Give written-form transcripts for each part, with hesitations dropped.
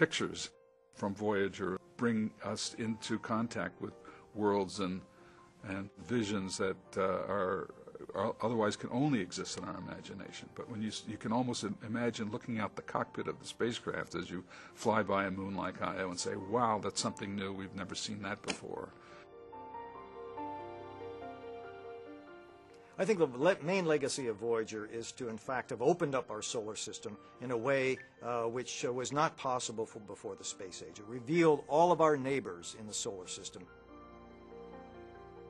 pictures from Voyager bring us into contact with worlds and visions that are otherwise can only exist in our imagination. But when you can almost imagine looking out the cockpit of the spacecraft as you fly by a moon like Io and say, wow, that's something new, we've never seen that before. I think the main legacy of Voyager is to, in fact, have opened up our solar system in a way which was not possible before the space age. It revealed all of our neighbors in the solar system.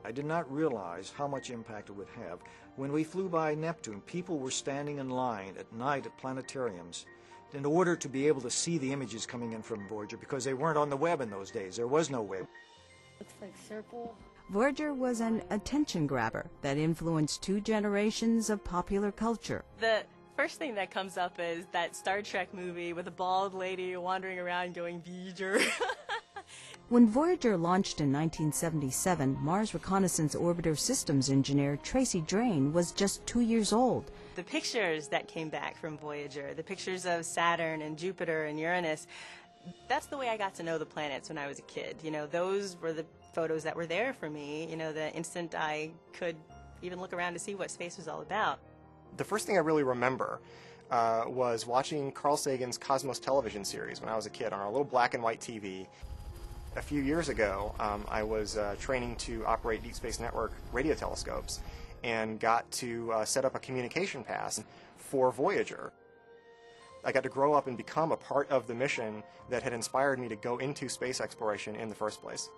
I did not realize how much impact it would have. When we flew by Neptune, people were standing in line at night at planetariums in order to be able to see the images coming in from Voyager, because they weren't on the web in those days. There was no web. Looks like circle. Voyager was an attention grabber that influenced 2 generations of popular culture. The first thing that comes up is that Star Trek movie with a bald lady wandering around going, Voyager. When Voyager launched in 1977, Mars Reconnaissance Orbiter Systems engineer Tracy Drain was just 2 years old. The pictures that came back from Voyager, the pictures of Saturn and Jupiter and Uranus, that's the way I got to know the planets when I was a kid. You know, those were the photos that were there for me, you know, the instant I could even look around to see what space was all about. The first thing I really remember was watching Carl Sagan's Cosmos television series when I was a kid on our little black and white TV. A few years ago, I was training to operate Deep Space Network radio telescopes and got to set up a communication pass for Voyager. I got to grow up and become a part of the mission that had inspired me to go into space exploration in the first place.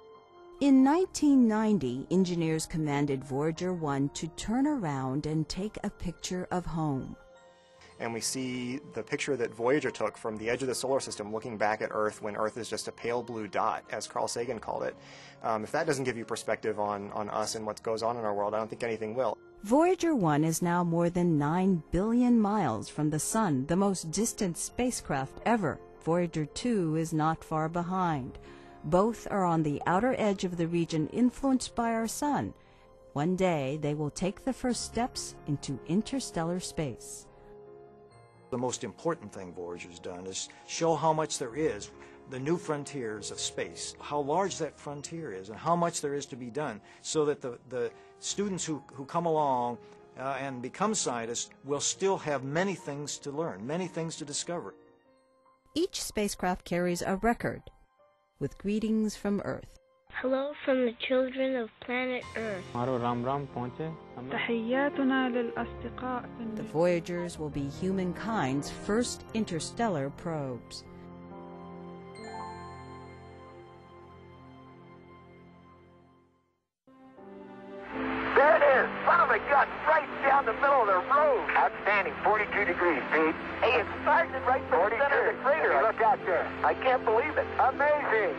In 1990, engineers commanded Voyager 1 to turn around and take a picture of home. And we see the picture that Voyager took from the edge of the solar system looking back at Earth when Earth is just a pale blue dot, as Carl Sagan called it. If that doesn't give you perspective on us and what goes on in our world, I don't think anything will. Voyager 1 is now more than 9 billion miles from the Sun, the most distant spacecraft ever. Voyager 2 is not far behind. Both are on the outer edge of the region influenced by our Sun. One day, they will take the first steps into interstellar space. The most important thing Voyager's done is show how much there is, the new frontiers of space, how large that frontier is, and how much there is to be done, so that the students who come along and become scientists will still have many things to learn, many things to discover. Each spacecraft carries a record with greetings from Earth. Hello from the children of planet Earth. The Voyagers will be humankind's first interstellar probes. There it is! Son of a gun! Right down the middle of the road! Outstanding. 42 degrees, Pete. Hey, it's starting right from the center of the crater. Look out there. I can't believe it. Amazing!